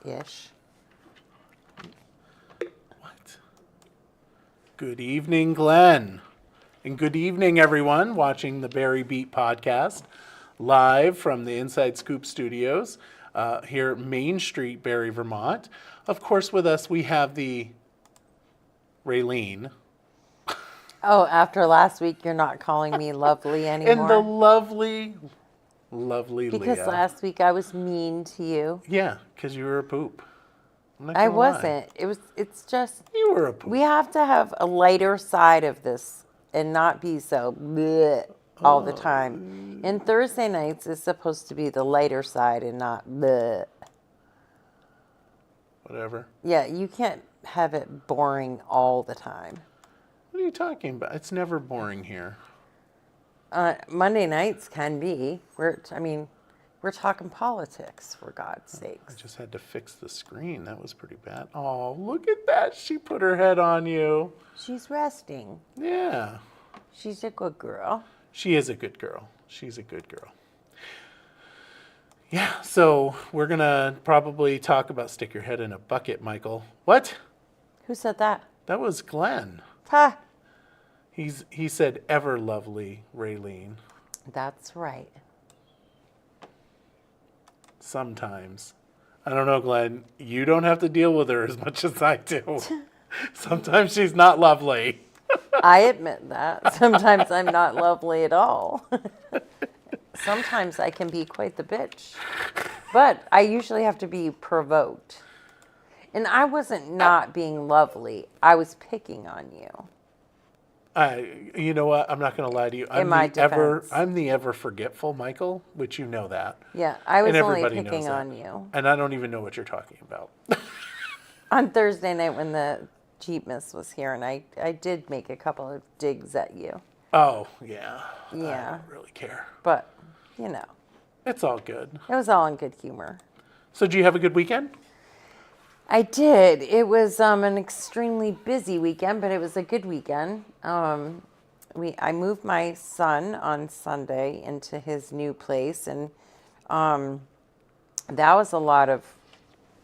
Ish. What? Good evening, Glenn. And good evening, everyone, watching the Barry Beat podcast live from the Inside Scoop studios here at Main Street, Barry, Vermont. Of course, with us, we have the Raylene. Oh, after last week, you're not calling me lovely anymore? And the lovely Because Leah. last week I was mean to you. Yeah, because you were a poop. I'm not I gonna lie. wasn't. It's just, You were a poop. we have to have a lighter side of this and not be so bleh all the time. And Thursday nights is supposed to be the lighter side and not bleh. Whatever. Yeah, you can't have it boring all the time. What are you talking about? It's never boring here. Monday nights can be. We're talking politics, for God's I sakes. just had to fix the screen. That was pretty bad. Oh, look at that. She put her head on you. She's resting. Yeah. She's a good girl. She is a good girl. She's a good girl. Yeah, so we're going to probably talk about stick your head in a bucket, Michael. What? Who said that? That was Glenn. Ha! He said ever lovely Raylene. That's right. Sometimes. I don't know, Glenn. You don't have to deal with her as much as I do. Sometimes she's not lovely. I admit that. Sometimes I'm not lovely at all. Sometimes I can be quite the bitch. But I usually have to be provoked. And I wasn't not being lovely. I was picking on you. You know what? I'm not going to lie to you. In my defense. I'm the ever forgetful Michael, which you know that. Yeah, I was And only everybody picking knows that. on you. And I don't even know what you're talking about. On Thursday night when the Jeep Miss was here, and I did make a couple of digs at you. Oh, yeah. Yeah. I don't really care. But, you know, It's all good. it was all in good humor. So did you have a good weekend? I did. It was an extremely busy weekend, but it was a good weekend. I moved my son on Sunday into his new place, and that was a lot of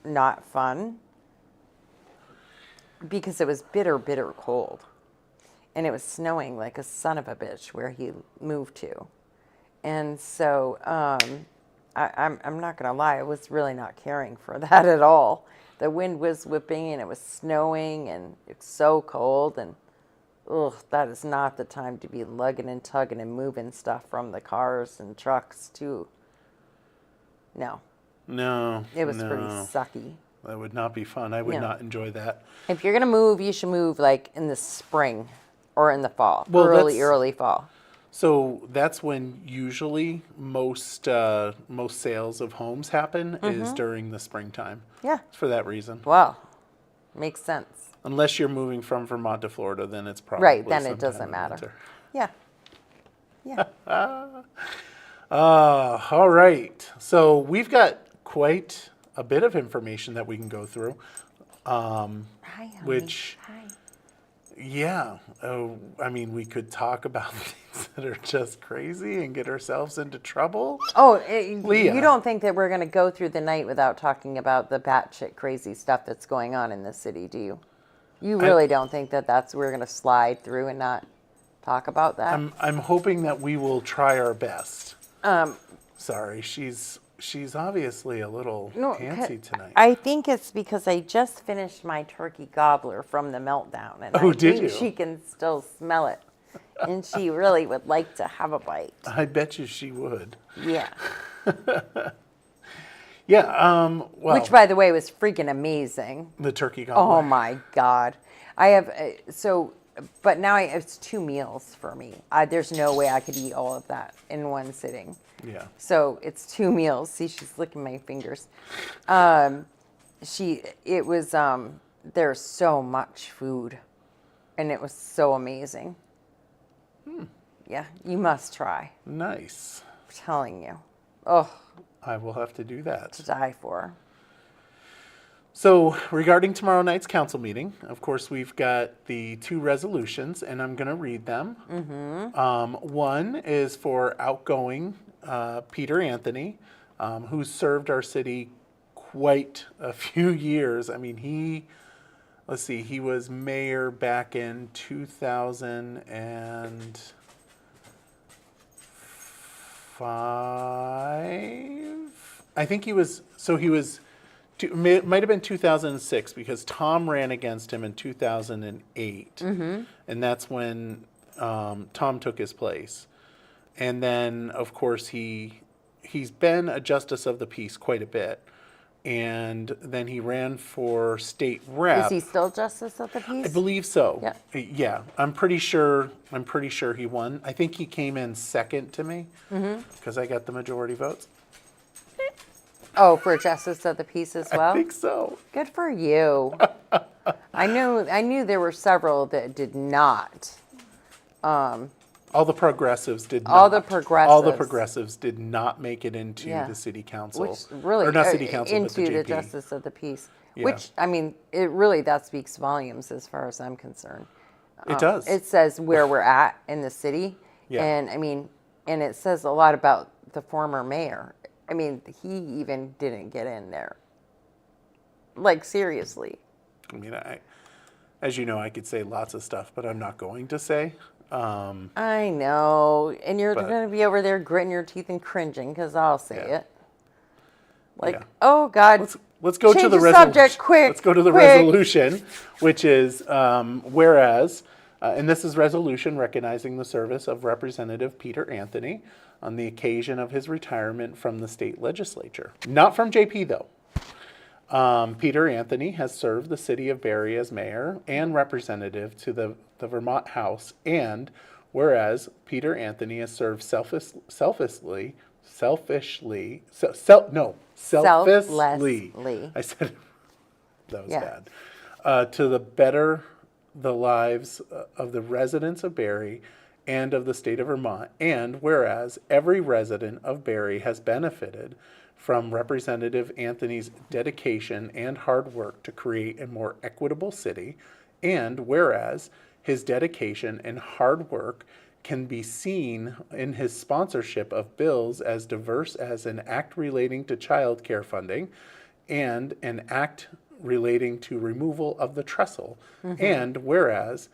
not fun because it was bitter, bitter cold, and it was snowing like a son of a bitch where he moved to, and so I'm not gonna lie, I was really not caring for that at all. The wind was whipping and it was snowing and it's so cold, and that is not the time to be lugging and tugging and moving stuff from the cars and trucks to. No, No. it was no. pretty sucky. That would not be fun. I would No. not enjoy that. If you're gonna move, you should move like in the spring or in the fall, Well, early fall. So that's when usually most sales of homes happen is during the springtime. Yeah. It's for that reason. Well, makes sense. Unless you're moving from Vermont to Florida, then it's probably Right, then it sometime doesn't in matter. winter. Yeah. Yeah. All right. So we've got quite a bit of information that we can go through. Hi, honey. Which- Hi. Yeah. I mean, we could talk about things that are just crazy and get ourselves into trouble. Oh, Leah. you don't think that we're going to go through the night without talking about the batshit crazy stuff that's going on in the city, do you? You really don't think that we're going to slide through and not talk about that? I'm hoping that we will try our best. Sorry, she's obviously a little antsy tonight. I think it's because I just finished my turkey gobbler from the meltdown, and Oh, I did think you? she can still smell it, and she really would like to have a bite. I bet you she would. Yeah. Yeah. Well, Which, by the way, was freaking amazing. the turkey gobbler. Oh my God. I have, but now it's 2 meals for me. There's no way I could eat all of that in one sitting. Yeah. So it's 2 meals. See, she's licking my fingers. There's so much food, and it was so amazing. Yeah, you must try. Nice. I'm telling you. Oh, I will have to do that. to die for. So regarding tomorrow night's council meeting, of course, we've got the 2 resolutions, and I'm going to read them. One is for outgoing Peter Anthony, who's served our city quite a few years. I mean, let's see, he was mayor back in 2005. I think he was, it might have been 2006 because Tom ran against him in 2008. And that's when Tom took his place. And then, of course, he's been a justice of the peace quite a bit. And then he ran for state rep. Is he still justice of the peace? I believe so. Yeah. Yeah, I'm pretty sure he won. I think he came in second to me because I got the majority votes. Oh, for justice of the peace as well? I think so. Good for you. I knew there were several that did not. All the progressives did not. All the progressives. All the progressives did not make it into the city council. Which really, or not city council, into but the JP. justice of the peace. Yeah. Which, I mean, that speaks volumes as far as I'm concerned. It does. It says where we're at in the city. Yeah. And I mean, and it says a lot about the former mayor. I mean, he even didn't get in there. Like, seriously. I mean, as you know, I could say lots of stuff, but I'm not going to say. I know. And you're going to be over there gritting your teeth and cringing because I'll say it. Like, oh, God. Let's go to the subject quick. Let's go to the resolution, which is whereas, and this is resolution recognizing the service of Representative Peter Anthony on the occasion of his retirement from the state legislature. Not from JP, though. Peter Anthony has served the city of Barre as mayor and representative to the Vermont House, and whereas Peter Anthony has served selflessly. I said that was bad. To better the lives of the residents of Barre and of the state of Vermont, and whereas every resident of Barre has benefited from Representative Anthony's dedication and hard work to create a more equitable city, and whereas his dedication and hard work can be seen in his sponsorship of bills as diverse as an act relating to child care funding and an act relating to removal of the trestle, and whereas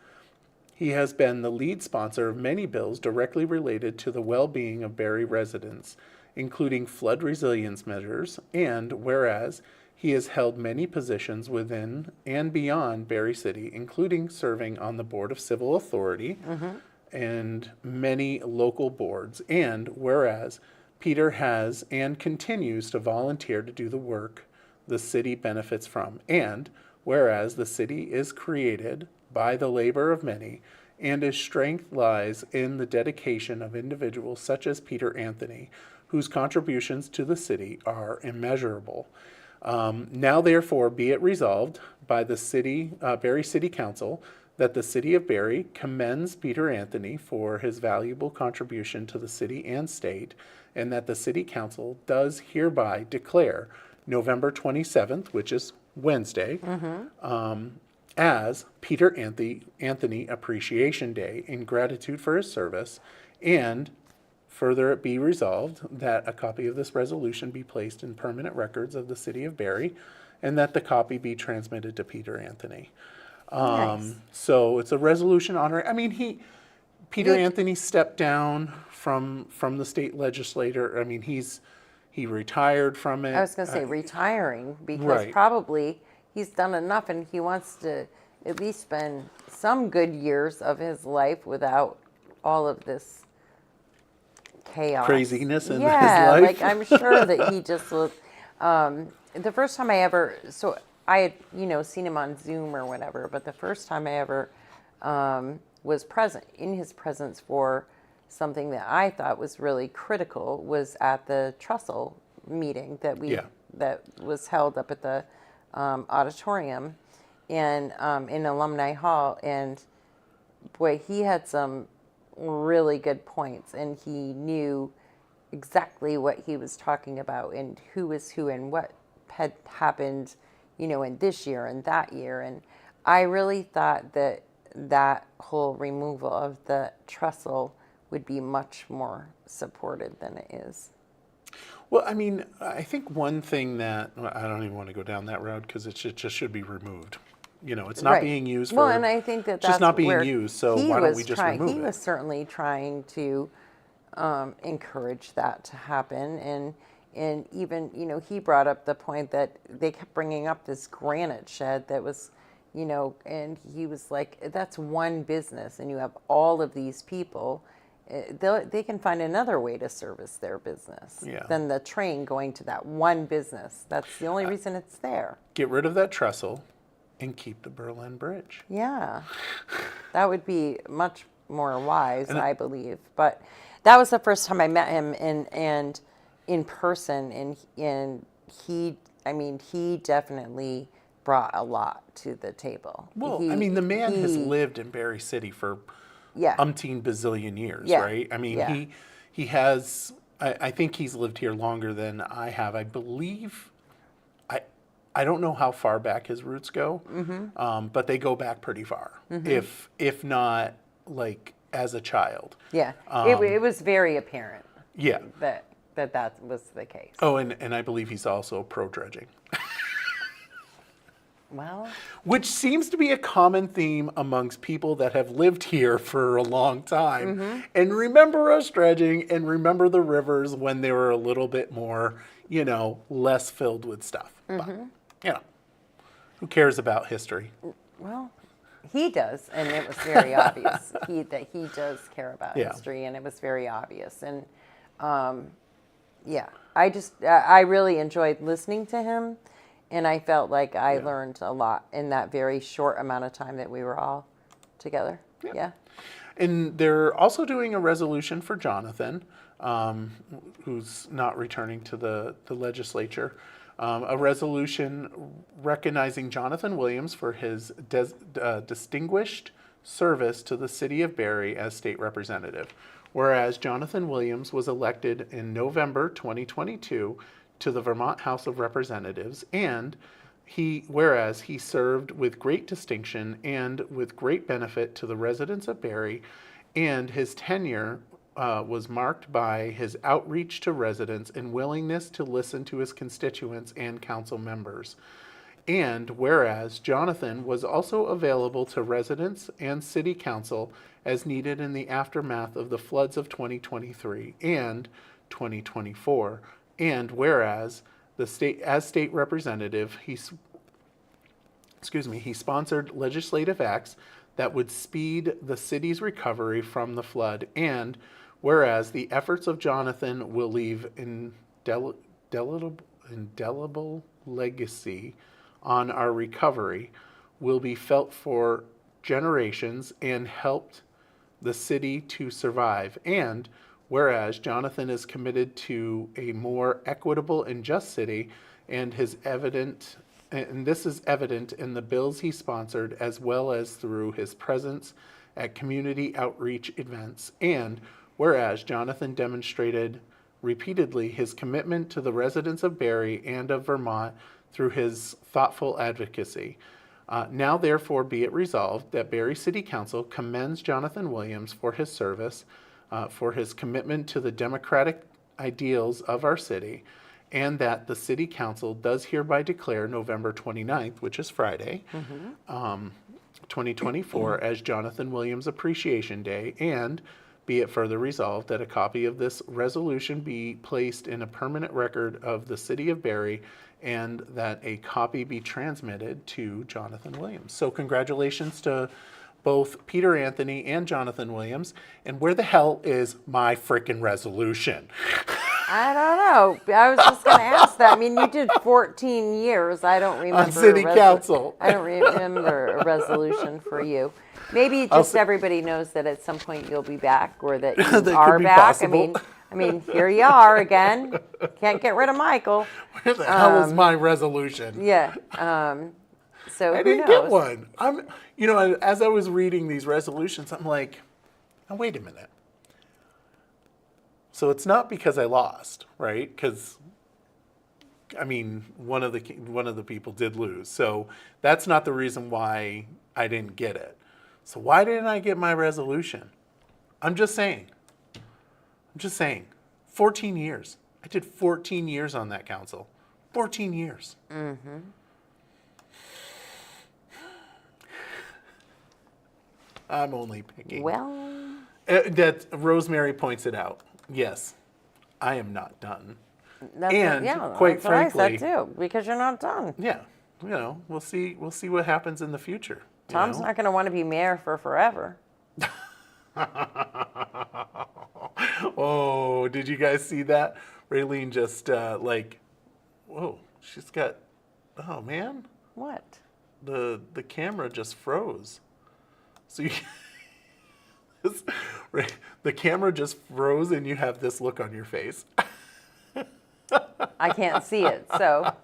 he has been the lead sponsor of many bills directly related to the well-being of Barre residents, including flood resilience measures, and whereas he has held many positions within and beyond Barre City, including serving on the Board of Civil Authority and many local boards, and whereas Peter has and continues to volunteer to do the work the city benefits from, and whereas the city is created by the labor of many, and his strength lies in the dedication of individuals such as Peter Anthony, whose contributions to the city are immeasurable. Now therefore be it resolved by the Barre City Council that the city of Barre commends Peter Anthony for his valuable contribution to the city and state, and that the city council does hereby declare November 27th, which is Wednesday, as Peter Anthony Appreciation Day in gratitude for his service, and further it be resolved that a copy of this resolution be placed in permanent records of the city of Barre, and that the copy be transmitted to Peter Anthony. Nice. So it's a resolution honoring. I mean, Peter Anthony stepped down from the state legislature. I mean, he retired from it. I was going to say retiring because Right. probably he's done enough and he wants to at least spend some good years of his life without all of this chaos. Craziness in his Yeah, life. like I'm sure that he just was. The first time I had, seen him on Zoom or whatever, but the first time I ever was present in his presence for something that I thought was really critical was at the Trestle meeting that was held up at the auditorium and in Alumni Hall, and boy, he had some really good points, and he knew exactly what he was talking about and who was who and what had happened, in this year and that year. And I really thought that whole removal of the trestle would be much more supported than it is. Well, I mean, I think one thing that well, I don't even want to go down that road because just should be removed. You know, it's not Right. being used Well, for. and I think that It's just that's not being where used. So he why don't we was just trying. remove He it? was certainly trying to encourage that to happen, and even he brought up the point that they kept bringing up this granite shed that was, and he was like, that's one business, and you have all of these people. They can find another way to service their business Yeah. than the train going to that one business. That's the only reason it's there. Get rid of that trestle, and keep the Berlin Bridge. Yeah, that would be much more wise, And I believe. But that was the first time I met him and in person, and he definitely brought a lot to the table. Well, I mean, the man has he- lived in Barre City for yeah, umpteen bazillion years, Yeah. right? I mean, Yeah. he has. I think he's lived here longer than I have. I believe. I don't know how far back his roots go, but they go back pretty far. If not like as a child. yeah. It was very apparent Yeah. that was the case. Oh, and I believe he's also pro dredging. Well, Which seems to be a common theme amongst people that have lived here for a long time and remember us dredging and remember the rivers when they were a little bit more, less filled with stuff. But, who cares about history? well, he does, and it was very obvious that he does care about Yeah. history, and it was very obvious. And yeah, I really enjoyed listening to him, and I felt like I learned a lot in that very short amount of time that we were all together. Yeah. And they're also doing a resolution for Jonathan, who's not returning to the legislature. A resolution recognizing Jonathan Williams for his distinguished service to the city of Barre as state representative. Whereas Jonathan Williams was elected in November 2022 to the Vermont House of Representatives, and whereas he served with great distinction and with great benefit to the residents of Barre, and his tenure was marked by his outreach to residents and willingness to listen to his constituents and council members. And whereas Jonathan was also available to residents and city council as needed in the aftermath of the floods of 2023 and 2024, and whereas as state representative, he sponsored legislative acts that would speed the city's recovery from the flood, and whereas the efforts of Jonathan will leave indelible legacy on our recovery, will be felt for generations and helped the city to survive, and whereas Jonathan is committed to a more equitable and just city, and this is evident in the bills he sponsored as well as through his presence at community outreach events, and whereas Jonathan demonstrated repeatedly his commitment to the residents of Barre and of Vermont through his thoughtful advocacy. Now therefore be it resolved that Barre City Council commends Jonathan Williams for his service, for his commitment to the democratic ideals of our city, and that the City Council does hereby declare November 29th, which is Friday, 2024, as Jonathan Williams Appreciation Day, and be it further resolved that a copy of this resolution be placed in a permanent record of the City of Barre, and that a copy be transmitted to Jonathan Williams. So congratulations to both Peter Anthony and Jonathan Williams. And where the hell is my frickin' resolution? I don't know. I was just going to ask that. I mean, you did 14 years. I don't remember. On city council. I don't remember a resolution for you. Maybe just everybody knows that at some point you'll be back, or that you That are could be back. possible. I mean, here you are again. Can't get rid of Michael. Where the hell is my resolution? Yeah. So I who didn't knows? get one. As I was reading these resolutions, I'm like, now wait a minute. So it's not because I lost, right? Because, I mean, one of the people did lose. So that's not the reason why I didn't get it. So why didn't I get my resolution? I'm just saying. 14 years. I did 14 years on that council. 14 years. Mm-hmm. I'm only picking. Well, That Rosemary points it out. Yes, I am not done. that's And yeah, quite that's what I frankly, said too. Because you're not done. yeah, we'll see what happens in the future. Tom's not going to want to be mayor for forever. Oh, did you guys see that? Raylene just whoa, she's got. Oh man, What? the camera just froze. So you, the camera just froze, and you have this look on your face. I can't see it, so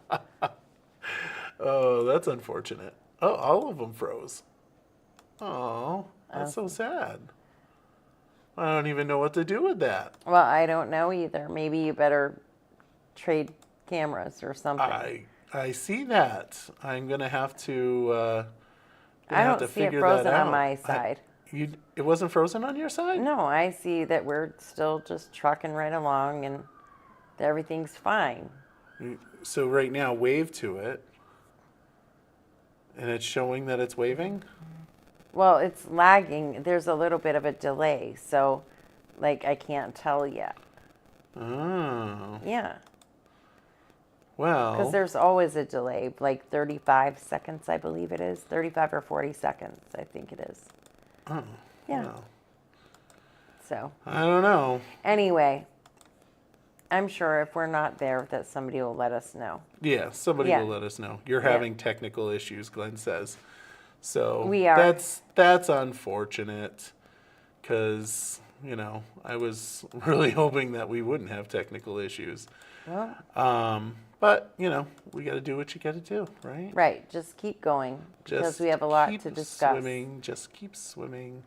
Oh, that's unfortunate. Oh, all of them froze. Oh, that's so sad. I don't even know what to do with that. well, I don't know either. Maybe you better trade cameras or something. I see that. I'm gonna have to. I have don't to see it figure frozen that on out. my side. It wasn't frozen on your side? No, I see that we're still just trucking right along and everything's fine. So right now, wave to it, and it's showing that it's waving. Well, it's lagging. There's a little bit of a delay, so like I can't tell yet. Oh, Yeah, because well. there's always a delay, like 35 seconds, I believe it is. 35 or 40 seconds, I think it is. Oh, Yeah. well, So I don't know. anyway, I'm sure if we're not there that somebody will let us know. Yeah, somebody Yeah. will let us know. You're Yeah. having technical issues, Glenn says. So We are. That's unfortunate, because I was really hoping that we wouldn't have technical issues. Well, But we got to do what you got to do, right? right, just keep going because Just we have a lot keep to discuss. Swimming, just keep swimming.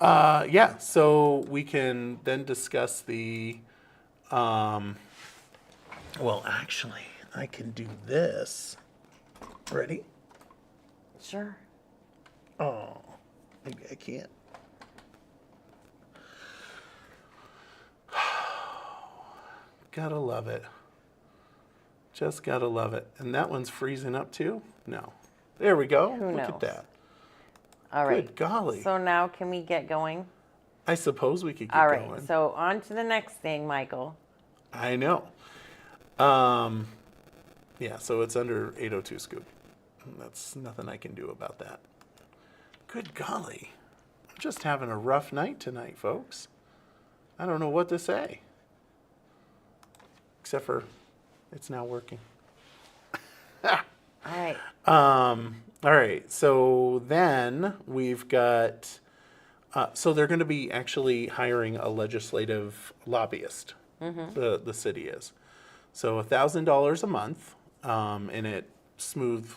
Yeah. So we can then discuss the. Well, actually, I can do this. Ready? Sure. Oh, maybe I can't. Gotta love it. Just gotta love it. And that one's freezing up too? No. There we go. Who Look knows? at that. All right. Good golly. So now can we get going? I suppose we could keep All right. going. So on to the next thing, Michael. I know. Yeah, so it's under 802 scoop. That's nothing I can do about that. Good golly. I'm just having a rough night tonight, folks. I don't know what to say. Except for it's now working. All right. All right, so then we've got, so they're going to be actually hiring a legislative lobbyist. The city is. So $1,000 a month, and it smooth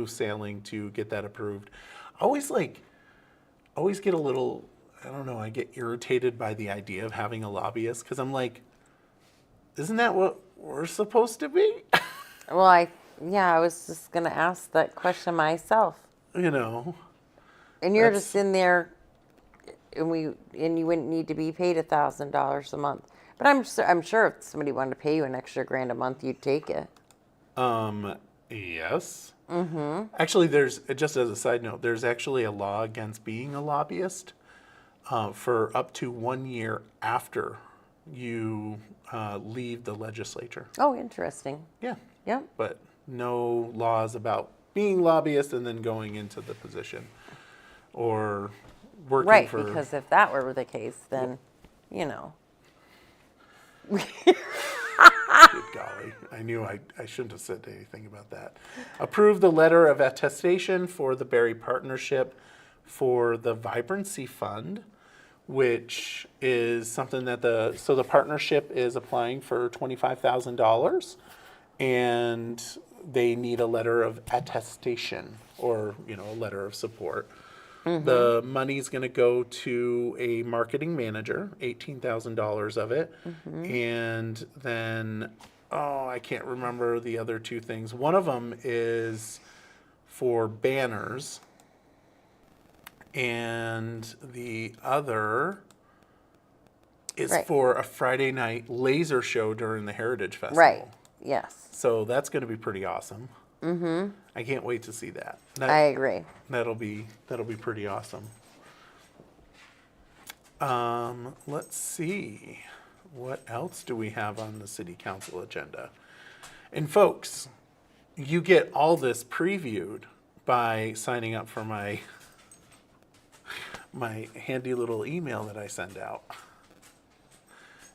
sailing to get that approved. Always get a little, I don't know, I get irritated by the idea of having a lobbyist, because I'm like, isn't that what we're supposed to be? Well, I was just gonna ask that question myself. And you're That's, just in there, and you wouldn't need to be paid $1,000 a month. But I'm sure if somebody wanted to pay you an extra $1,000 a month, you'd take it. Yes. Mm-hmm. Actually, there's, just as a side note, there's actually a law against being a lobbyist for up to 1 year after you leave the legislature. Oh, interesting. Yeah. Yep. But no laws about being lobbyist and then going into the position or working Right, for. because if that were the case, then, Good golly. I knew I shouldn't have said anything about that. Approve the letter of attestation for the Barre Partnership for the Vibrancy Fund, which is something that the partnership is applying for $25,000, and they need a letter of attestation, or a letter of support. The money's going to go to a marketing manager, $18,000 of it, and then I can't remember the other two things. One of them is for banners, and the other is Right. for a Friday night laser show during the Heritage Festival. Right. Yes. So that's going to be pretty awesome. Mm-hmm. I can't wait to see that. I agree. That'll be pretty awesome. Let's see. What else do we have on the city council agenda? And folks, you get all this previewed by signing up for my handy little email that I send out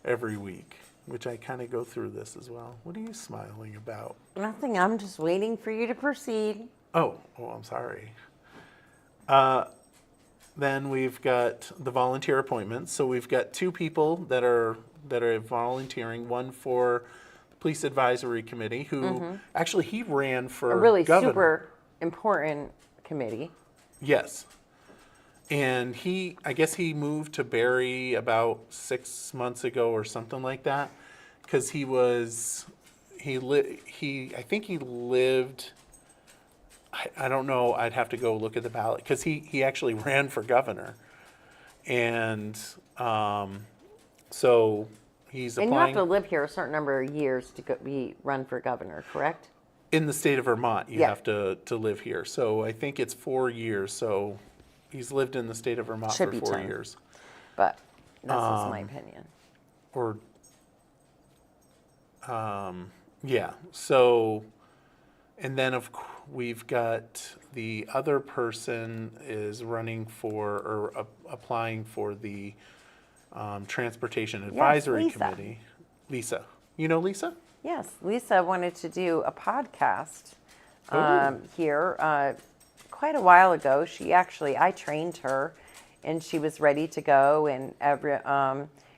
every week, which I kind of go through this as well. What are you smiling about? Nothing. I'm just waiting for you to proceed. Oh, I'm sorry. Then we've got the volunteer appointments. So we've got two people that are volunteering. One for the Police Advisory Committee, who actually he ran for A really governor. super important committee. Yes. And I guess he moved to Barre about 6 months ago or something like that, because I think he lived. I don't know. I'd have to go look at the ballot because he actually ran for governor, and so he's And you have applying to live here a certain number of years to run for governor, correct? in the state of Vermont. You Yeah. have to live here. So I think it's 4 years. So he's lived in the state of Vermont Should for be 4 10. years. But that's just my opinion. Or yeah. So, and then we've got the other person is running for or applying for the Transportation Advisory Lisa. Committee. Lisa, you know Lisa? Yes, Lisa wanted to do a podcast Oh. here quite a while ago. I trained her, and she was ready to go. And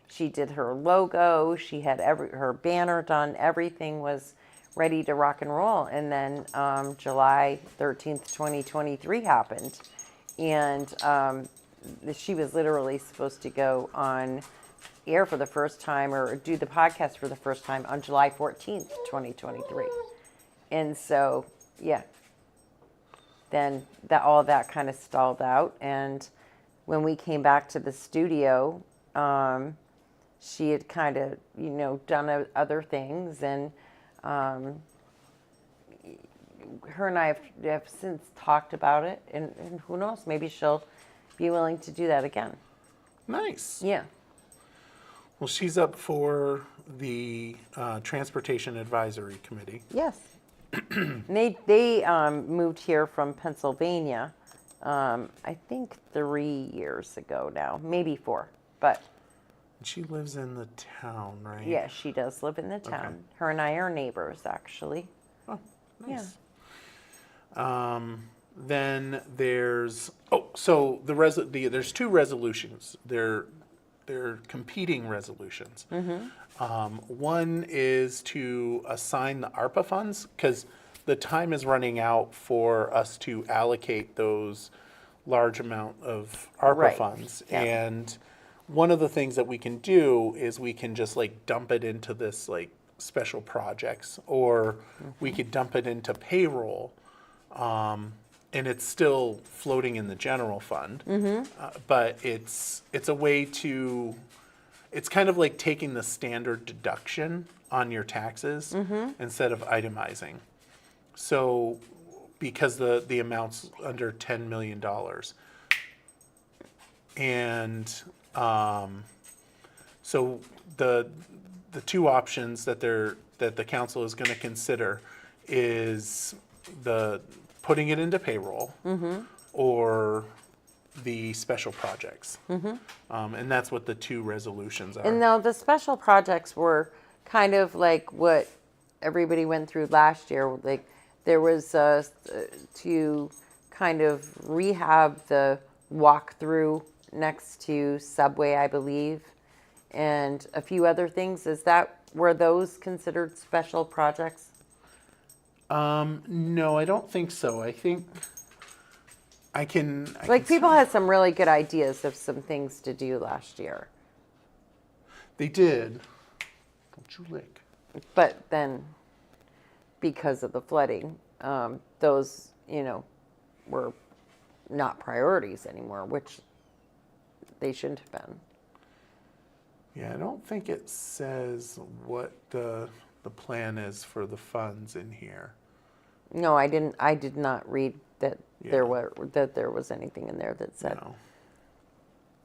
she did her logo. She had her banner done. Everything was ready to rock and roll. And then July 13th, 2023 happened, and she was literally supposed to go on air for the first time or do the podcast for the first time on July 14th, 2023. And so, yeah, then all that kind of stalled out. And when we came back to the studio, she had kind of, done other things. And her and I have since talked about it. And who knows, maybe she'll be willing to do that again. Nice. Yeah. Well, she's up for the Transportation Advisory Committee. Yes. They moved here from Pennsylvania, I think 3 years ago now, maybe 4. But She lives in the town, right? yeah, she does live in the town. Okay. Her and I are neighbors, actually. Oh, nice. Then there's there's 2 resolutions. They're competing resolutions. One is to assign the ARPA funds because the time is running out for us to allocate those large amount of ARPA Right. funds. Yeah. And one of the things that we can do is we can just dump it into this special projects, or we could dump it into payroll. And it's still floating in the general fund, but it's a way to. It's kind of like taking the standard deduction on your taxes instead of itemizing. So, because the amount's under $10 million, and so the 2 options that the council is going to consider is putting it into payroll or the special projects. And that's what the 2 resolutions are. And now the special projects were kind of like what everybody went through last year. Like there was to kind of rehab the walk-through next to Subway, I believe, and a few other things. Were those considered special projects? No, I don't think so. I think I can People had some really good ideas of some things to do last year. They did. Don't you lick. But then, because of the flooding, those, were not priorities anymore, which they shouldn't have been. Yeah, I don't think it says what the plan is for the funds in here. No, I didn't. I did not read that Yeah. there was anything in there that said. No.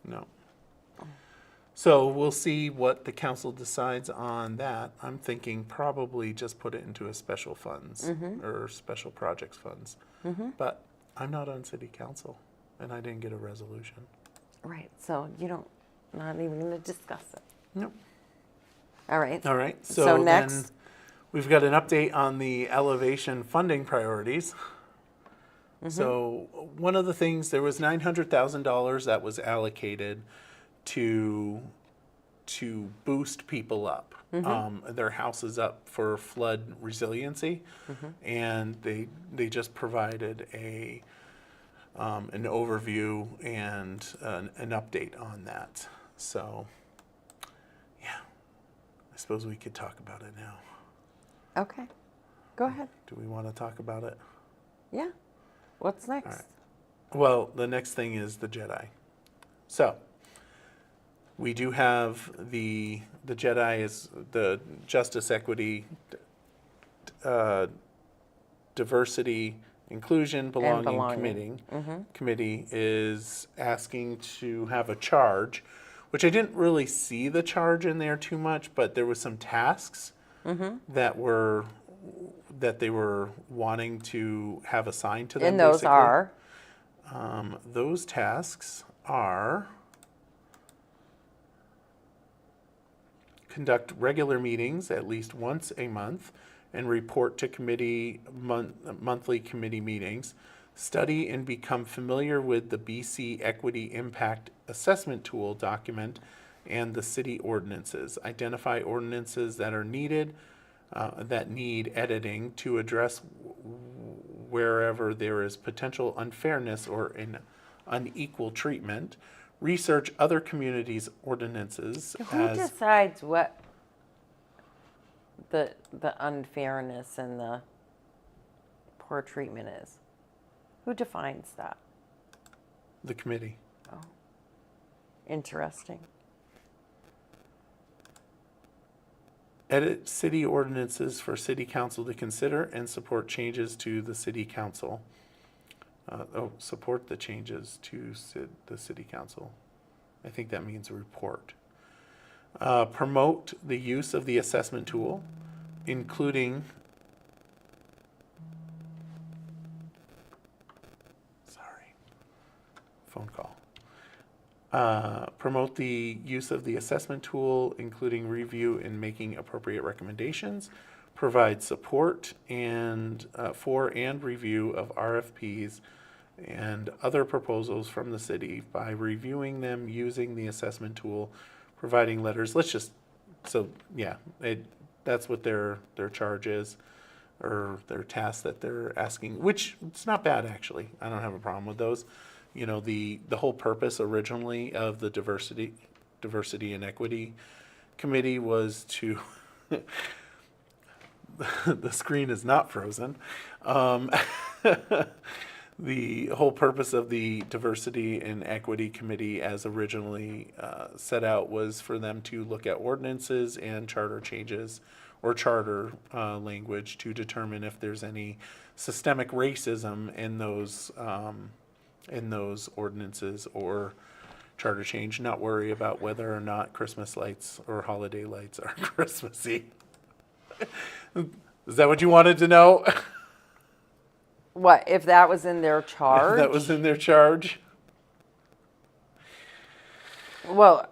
No. So we'll see what the council decides on that. I'm thinking probably just put it into a special funds or special projects funds. But I'm not on city council and I didn't get a resolution. Right. So you don't. Not even going to discuss it. Nope. All right. All right. So So next- then we've got an update on the elevation funding priorities. So one of the things, there was $900,000 that was allocated to boost people up, their houses up for flood resiliency, and they just provided an overview and an update on that. So, yeah, I suppose we could talk about it now. Okay. Go ahead. Do we want to talk about it? Yeah. What's next? All right. Well, the next thing is the Jedi. So, we do have the Jedi is the Justice, Equity, Diversity, Inclusion, Belonging Committee is asking to have a charge, which I didn't really see the charge in there too much, but there was some tasks that they were wanting to have assigned to them. And those basically. are. Those tasks are conduct regular meetings at least once a month and report to monthly committee meetings, study and become familiar with the BC Equity Impact Assessment Tool document and the city ordinances, identify ordinances that are needed, that need editing to address wherever there is potential unfairness or an unequal treatment, research other communities' ordinances. Who decides what the unfairness and the poor treatment is? Who defines that? The committee. Oh, interesting. Edit city ordinances for city council to consider and support changes to the city council. Support the changes to the city council. I think that means a report. Promote the use of the assessment tool, including phone call. Promote the use of the assessment tool, including review and making appropriate recommendations. Provide support and for and review of RFPs and other proposals from the city by reviewing them using the assessment tool, providing letters. That's what their charge is, or their task that they're asking, which it's not bad actually. I don't have a problem with those. You know, the whole purpose originally of the diversity and equity committee was to the screen is not frozen. The whole purpose of the diversity and equity committee as originally set out was for them to look at ordinances and charter changes or charter language to determine if there's any systemic racism in those ordinances or charter change, not worry about whether or not Christmas lights or holiday lights are Christmassy. Is that what you wanted to know? What, if that was in their charge? That was in their charge? Well,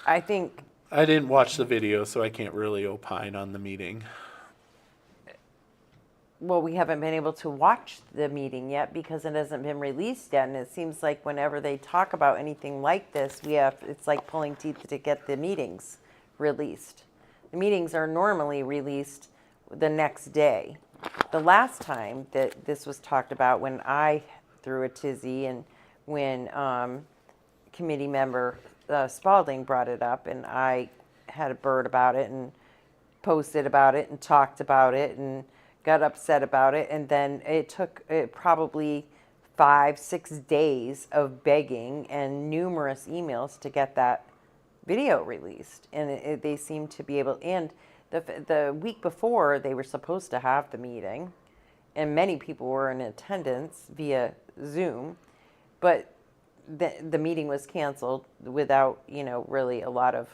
I think, I didn't watch the video, so I can't really opine on the meeting. well, we haven't been able to watch the meeting yet because it hasn't been released yet. And it seems like whenever they talk about anything like this, it's like pulling teeth to get the meetings released. The meetings are normally released the next day. The last time that this was talked about, when I threw a tizzy and when committee member Spalding brought it up, and I had a bird about it and posted about it and talked about it and got upset about it, and then it took probably 5-6 days of begging and numerous emails to get that video released, and they seem to be able. And the week before, they were supposed to have the meeting, and many people were in attendance via Zoom, but the meeting was canceled without, really a lot of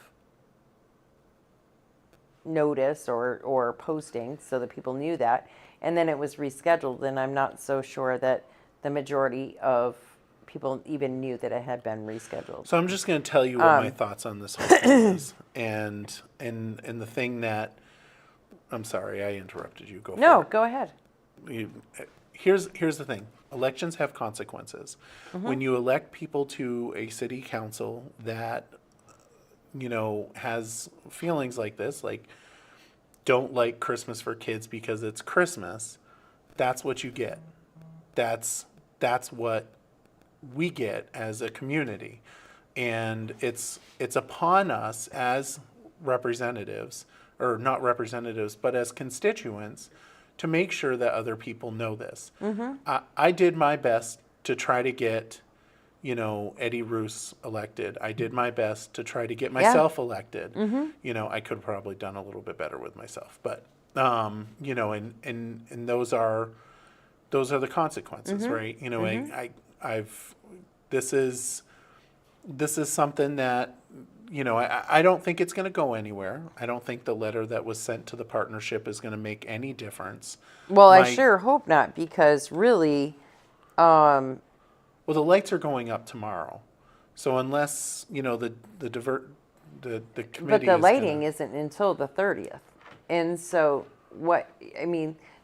notice or posting so that people knew that. And then it was rescheduled, and I'm not so sure that the majority of people even knew that it had been rescheduled. So I'm just going to tell you what my thoughts on this whole thing is, and the thing that I'm sorry I interrupted you. Go. No, for it. go ahead. Here's the thing. Elections have consequences. When you elect people to a city council that has feelings like this, like don't like Christmas for kids because it's Christmas, that's what you get. That's what we get as a community. And it's upon us as representatives, or not representatives, but as constituents, to make sure that other people know this. I did my best to try to get, Eddie Roos elected. I did my best to try to get myself elected. I could have probably done a little bit better with myself, but and those are the consequences, right? This is something that I don't think it's going to go anywhere. I don't think the letter that was sent to the partnership is going to make any difference. Well, I sure hope not, because really, well, the lights are going up tomorrow, so unless the committee. but the lighting isn't until the 30th, and so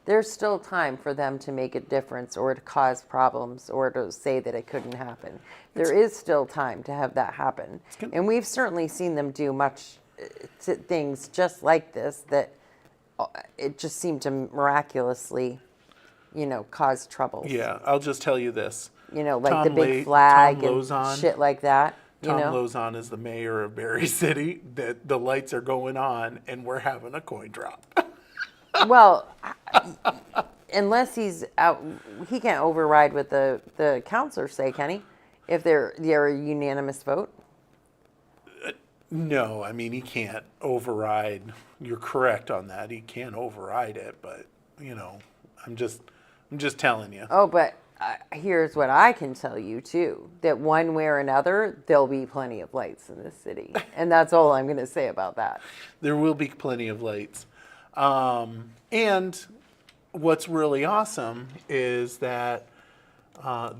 there's still time for them to make a difference or to cause problems or to say that it couldn't happen. There is still time to have that happen. And we've certainly seen them do things just like this that it just seemed to miraculously, cause trouble. Yeah, I'll just tell you this. Like the big flag and Lozon, shit like that. Tom Lozon is the mayor of Barre City. The lights are going on and we're having a coin drop. Well, unless he's out, he can't override what the councilors say, can he? If they're a unanimous vote? No, he can't override. You're correct on that. He can't override it, but I'm just telling you. Oh, but here's what I can tell you too: that one way or another, there'll be plenty of lights in this city, and that's all I'm going to say about that. There will be plenty of lights. And what's really awesome is that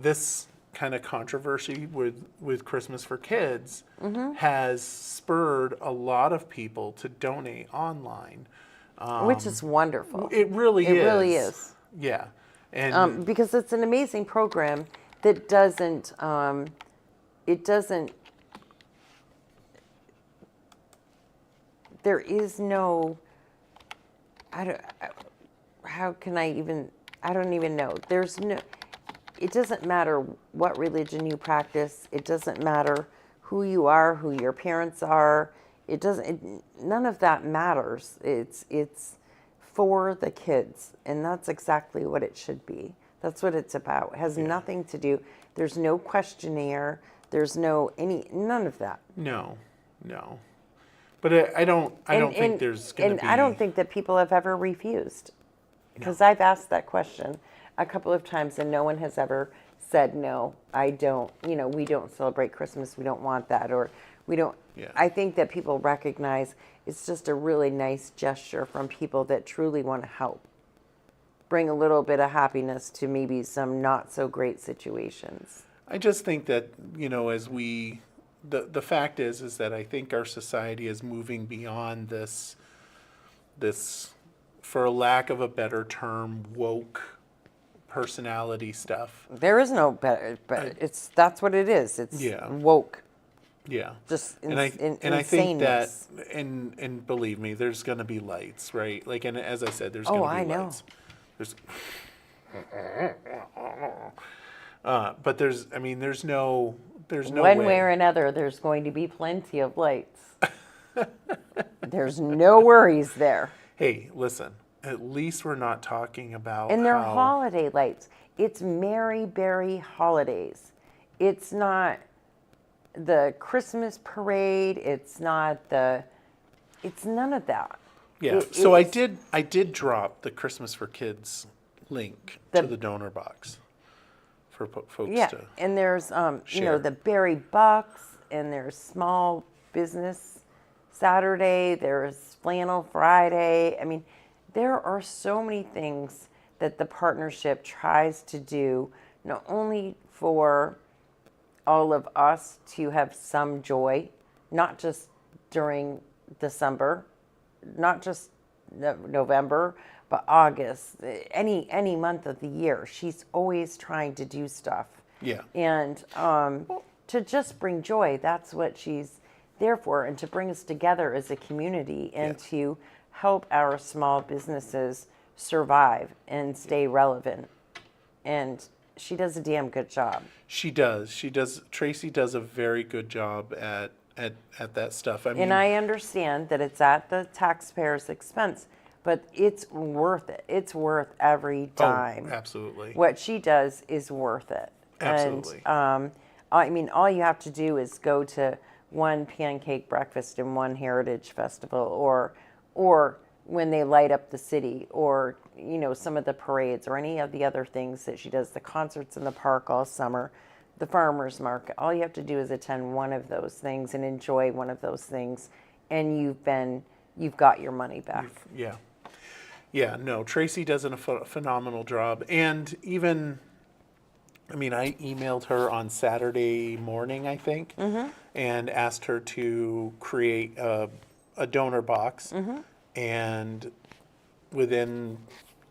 this kind of controversy with Christmas for Kids has spurred a lot of people to donate online. Which is wonderful. It really is. It really is. Yeah. And because it's an amazing program that doesn't, there is no, how can I even, I don't even know. It doesn't matter what religion you practice. It doesn't matter who you are, who your parents are. None of that matters. It's for the kids, and that's exactly what it should be. That's what it's about. It has nothing to do, there's no questionnaire, there's none of that. No. But I don't think there's going to be. And I don't think that people have ever refused. Because I've asked that question a couple of times and no one has ever said, no, I don't, we don't celebrate Christmas, we don't want that, or we don't. Yeah. I think that people recognize it's just a really nice gesture from people that truly want to help. Bring a little bit of happiness to maybe some not so great situations. I just think that, as the fact is that I think our society is moving beyond this, for lack of a better term, woke personality stuff. There is no better, but that's what it is. It's woke. Yeah. Just and I think that, and believe me, there's going to be lights, right? Like, and as I said, there's going to be lights. There's, but there's no one way or another, there's going to be plenty of lights. There's no worries there. Hey, listen, at least we're not talking about and they're holiday lights. It's Merry Berry holidays. It's not, the Christmas parade. It's not the. It's none of that. Yeah. It So is I did drop the Christmas for Kids link The- to the donor box for folks Yeah, to. and there's share. the Berry Bucks, and there's Small Business Saturday, there's Flannel Friday. I mean, there are so many things that the partnership tries to do, not only for all of us to have some joy, not just during December, not just November, but August, any month of the year. She's always trying to do stuff. Yeah. And to just bring joy, that's what she's there for, and to bring us together as a community and Yeah. to help our small businesses survive and stay relevant. And she does a damn good job. She does. She does. Tracy does a very good job at that stuff. I mean, And I understand that it's at the taxpayer's expense, but it's worth it. It's worth every dime. absolutely. What she does is worth it. Absolutely. And I mean, all you have to do is go to one pancake breakfast and one heritage festival, or when they light up the city, or some of the parades, or any of the other things that she does, the concerts in the park all summer, the farmers market. All you have to do is attend one of those things and enjoy one of those things, and you've got your money back. Yeah. Yeah, no, Tracy does a phenomenal job. And even, I mean, I emailed her on Saturday morning, I think, and asked her to create a donor box. And within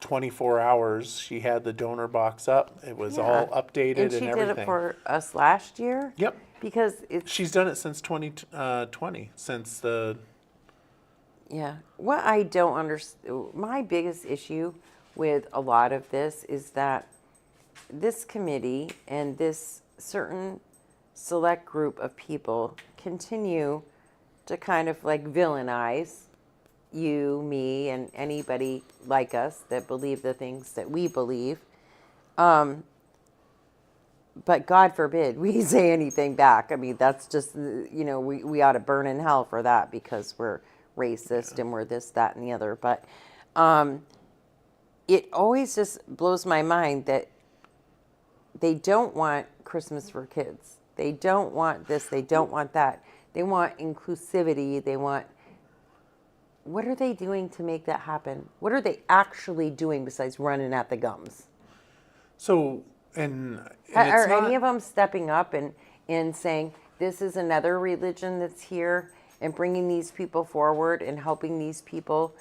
24 hours, she had the donor box up. It was all updated And and she everything. did it for us last year. Yep. Because it's She's done it since 2020, since the, Yeah. What I don't understand, my biggest issue with a lot of this is that this committee and this certain select group of people continue to kind of like villainize you, me, and anybody like us that believe the things that we believe. But God forbid we say anything back. I mean, that's just, we ought to burn in hell for that because we're racist and we're this, that, and the other. But it always just blows my mind that they don't want Christmas for kids. They don't want this. They don't want that. They want inclusivity. They want. What are they doing to make that happen? What are they actually doing besides running at the gums? so, and it's Are not, any of them stepping up and saying, this is another religion that's here, and bringing these people forward and helping these people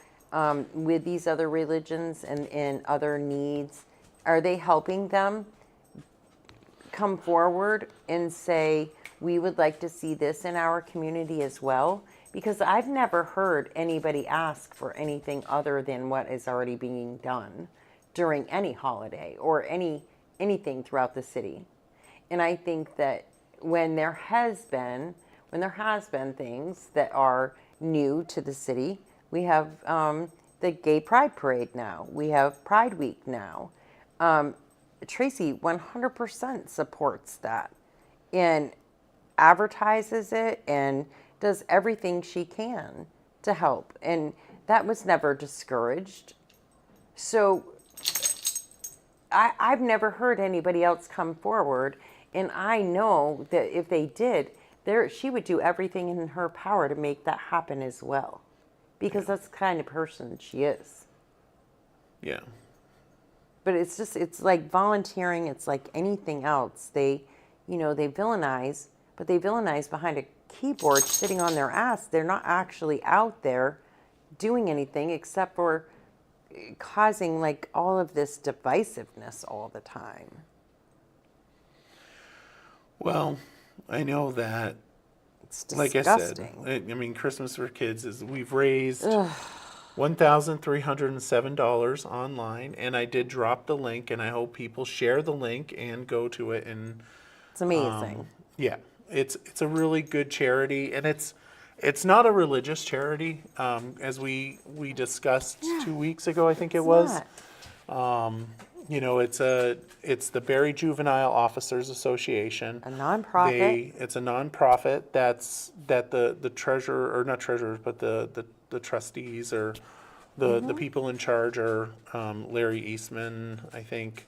with these other religions and other needs? Are they helping them come forward and say, we would like to see this in our community as well? Because I've never heard anybody ask for anything other than what is already being done during any holiday or anything throughout the city. And I think that when there has been things that are new to the city, we have the Gay Pride Parade now. We have Pride Week now. Tracy 100% supports that and advertises it and does everything she can to help. And that was never discouraged. So I've never heard anybody else come forward. And I know that if they did, she would do everything in her power to make that happen as well. Because that's the kind of person she is. yeah. But it's like volunteering. It's like anything else. They villainize, but they villainize behind a keyboard sitting on their ass. They're not actually out there doing anything except for causing like all of this divisiveness all the time. Well, I know that, It's like I disgusting. said, I mean, Christmas for Kids is, we've raised $1,307 online, and I did drop the link, and I hope people share the link and go to it. And It's amazing. yeah, it's a really good charity, and it's not a religious charity, as we discussed 2 weeks ago, I think it was. not. you know, it's the Barre Juvenile Officers Association. A nonprofit. It's a nonprofit that the treasurer, or not treasurers, but the trustees, or the people in charge are Larry Eastman, I think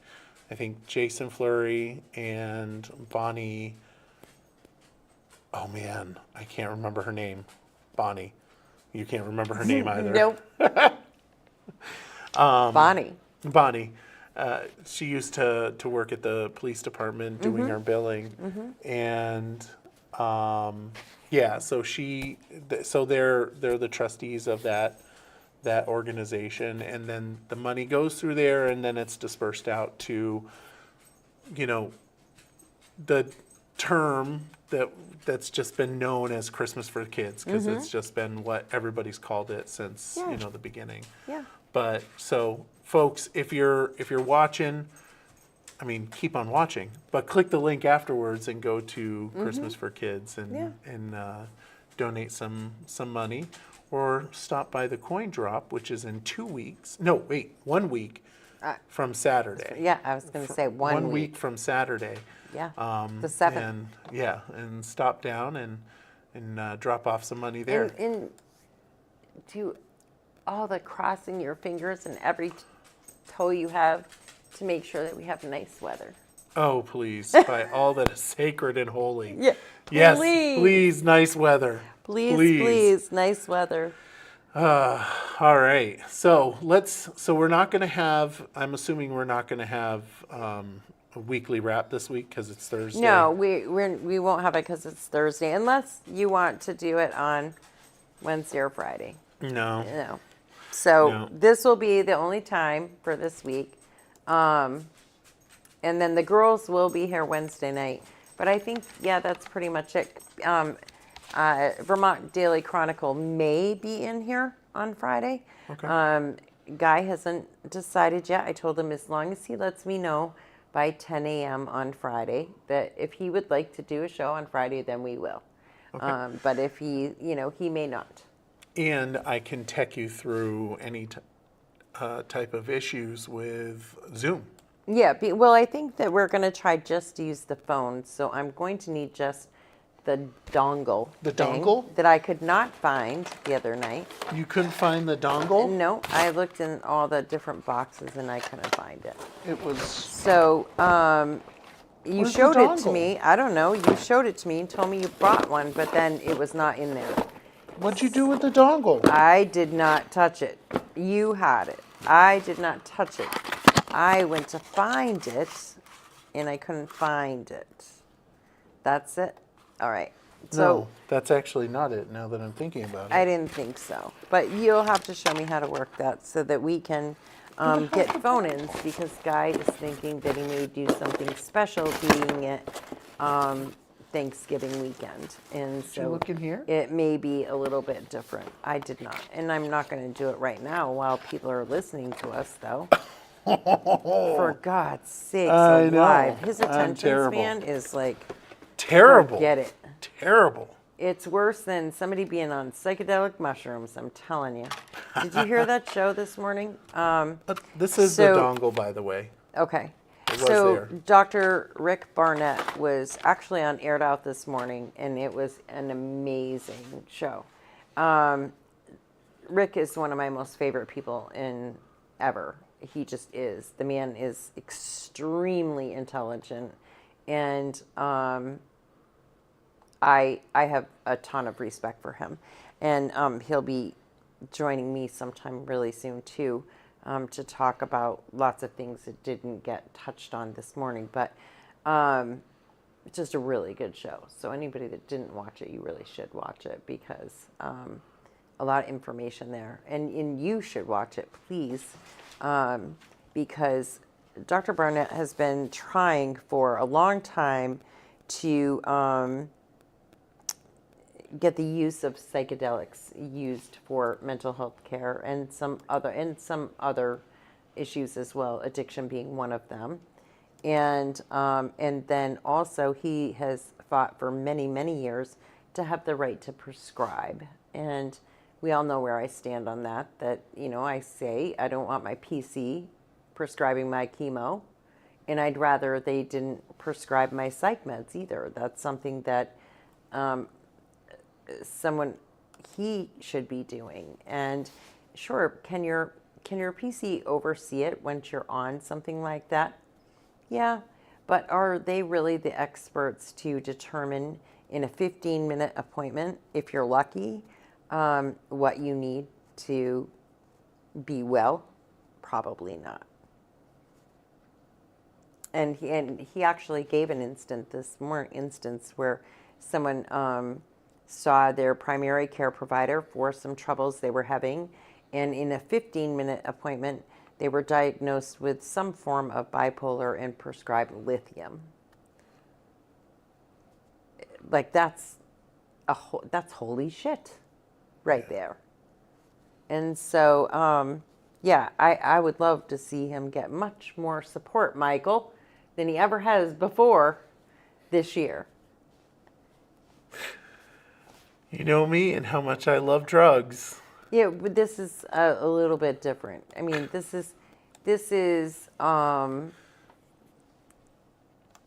Jason Fleury and Bonnie. Oh man, I can't remember her name. Bonnie. You can't remember her name either. Nope. Bonnie. Bonnie. She used to work at the police department doing our billing, and yeah. So they're the trustees of that organization, and then the money goes through there, and then it's dispersed out to, you know, the term that's just been known as Christmas for Kids, because it's just been what everybody's called it since Yeah. you know the beginning. Yeah. But so, folks, if you're watching, I mean, keep on watching, but click the link afterwards and go to Christmas for Kids and donate some money, or stop by the coin drop, which is in 2 weeks. No, wait, 1 week from Saturday. Yeah, I was going to say 1 1 week. week from Saturday. Yeah. The 7th. And stop down and drop off some money there. And do all the crossing your fingers and every toe you have to make sure that we have nice weather. Oh, please, by all that is sacred and holy. Yeah. Yes, Please. please, nice weather. Please, nice weather. All right. So we're not going to have, I'm assuming we're not going to have a weekly wrap this week because it's Thursday. No, we won't have it because it's Thursday, unless you want to do it on Wednesday or Friday. No. No. So No. this will be the only time for this week. And then the girls will be here Wednesday night. But I think, yeah, that's pretty much it. Vermont Daily Chronicle may be in here on Friday. Okay. Guy hasn't decided yet. I told him as long as he lets me know by 10 a.m. on Friday that if he would like to do a show on Friday, then we will. Okay. But if he may not. And I can tech you through any type of issues with Zoom. Yeah, well, I think that we're going to try just to use the phone, so I'm going to need just the dongle. The thing dongle? that I could not find the other night. You couldn't find the dongle? No, I looked in all the different boxes and I couldn't find it. It was... So, you Where's the showed it to dongle? me. I don't know. You showed it to me and told me you brought one, but then it was not in there. What'd you do with the dongle? I did not touch it. You had it. I did not touch it. I went to find it and I couldn't find it. That's it. All right. So No, that's actually not it now that I'm thinking about it. I didn't think so. But you'll have to show me how to work that so that we can get phone-ins, because Guy is thinking that he may do something special being it Thanksgiving weekend. And Did you so look in here? it may be a little bit different. I did not. And I'm not going to do it right now while people are listening to us, though. For God's sakes I know. alive. His I'm attention terrible. span is like, Terrible. forget it. Terrible. It's worse than somebody being on psychedelic mushrooms, I'm telling you. Did you hear that show this morning? This is So- the dongle, by the way. Okay. It was So there. Dr. Rick Barnett was actually on Aired Out this morning, and it was an amazing show. Rick is one of my most favorite people in ever. He just is. The man is extremely intelligent, and I have a ton of respect for him. And he'll be joining me sometime really soon too, to talk about lots of things that didn't get touched on this morning. But it's just a really good show. So anybody that didn't watch it, you really should watch it, because a lot of information there. And you should watch it, please, because Dr. Barnett has been trying for a long time to get the use of psychedelics used for mental health care and some other issues as well, addiction being one of them. And then also he has fought for many, many years to have the right to prescribe. And we all know where I stand on that, I say I don't want my PC prescribing my chemo, and I'd rather they didn't prescribe my psych meds either. That's something that someone he should be doing. And sure, can your PC oversee it once you're on something like that? Yeah, but are they really the experts to determine in a 15-minute appointment, if you're lucky, what you need to be well? Probably not. And he actually gave an instance where someone saw their primary care provider for some troubles they were having, and in a 15-minute appointment, they were diagnosed with some form of bipolar and prescribed lithium. Like that's holy shit, right there. And so, yeah, I would love to see him get much more support, Michael, than he ever has before this year. You know me and how much I love drugs. Yeah, but this is a little bit different. I mean, this is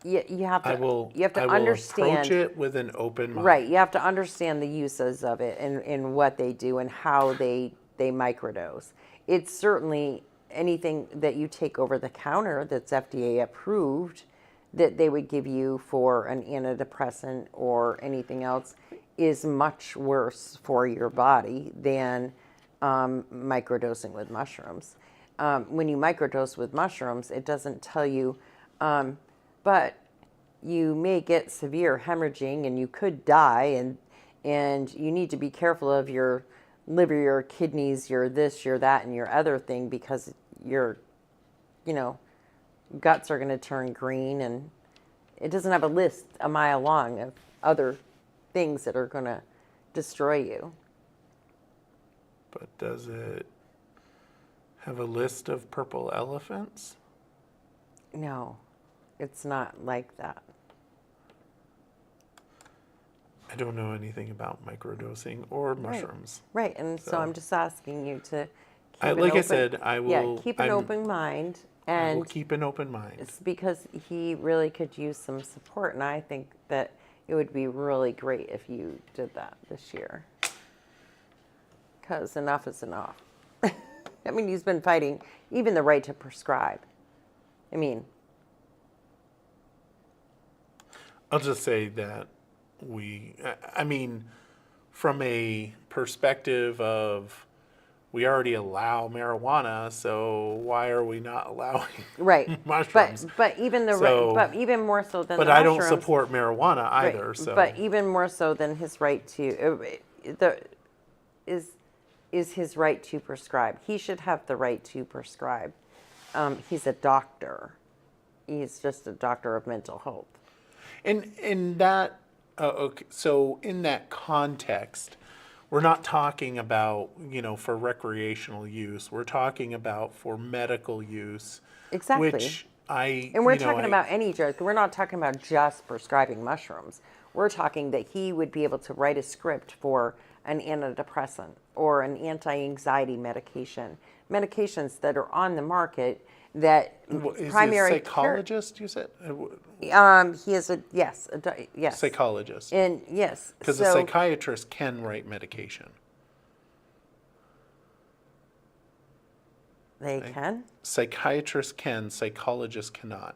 you have to I will understand, approach it with an open mind. right? You have to understand the uses of it and what they do and how they microdose. It's certainly anything that you take over the counter that's FDA approved that they would give you for an antidepressant or anything else is much worse for your body than microdosing with mushrooms. When you microdose with mushrooms, it doesn't tell you, but you may get severe hemorrhaging and you could die, and you need to be careful of your liver, your kidneys, your this, your that, and your other thing, because your, guts are going to turn green, and it doesn't have a list a mile long of other things that are going to destroy you. But does it have a list of purple elephants? No, it's not like that. I don't know anything about microdosing or mushrooms. Right, and so I'm just asking you to keep I said, I will. Yeah, keep an open mind. And I will keep an open mind. It's because he really could use some support, and I think that it would be really great if you did that this year. Because enough is enough. I mean, he's been fighting even the right to prescribe. I mean, I'll just say that from a perspective of, we already allow marijuana, so why are we not allowing mushrooms? But even even more so than but the I don't mushrooms, support marijuana either. right, So, but even more so than his right to is his right to prescribe. He should have the right to prescribe. He's a doctor. He's just a doctor of mental health. and in that, okay, so in that context, we're not talking about, for recreational use. We're talking about for medical use. Exactly. Which And we're talking about any drug. We're not talking about just prescribing mushrooms. We're talking that he would be able to write a script for an antidepressant or an anti-anxiety medication, medications that are on the market that Is primary he a psychologist, you said? He is yes. Psychologist. And yes. Because a psychiatrist can write medication. They can? Psychiatrists can, psychologists cannot.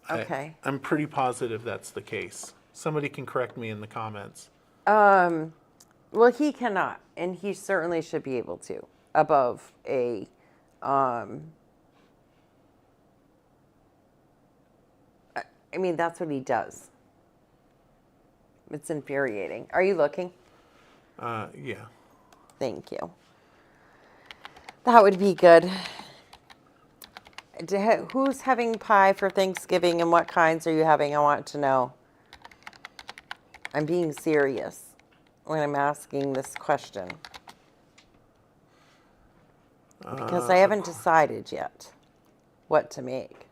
Okay. I'm pretty positive that's the case. Somebody can correct me in the comments. Well, he cannot, and he certainly should be able to, above a, I mean, that's what he does. It's infuriating. Are you looking? Yeah. Thank you. That would be good. Who's having pie for Thanksgiving, and what kinds are you having? I want to know. I'm being serious when I'm asking this question. Because I haven't decided yet what to make.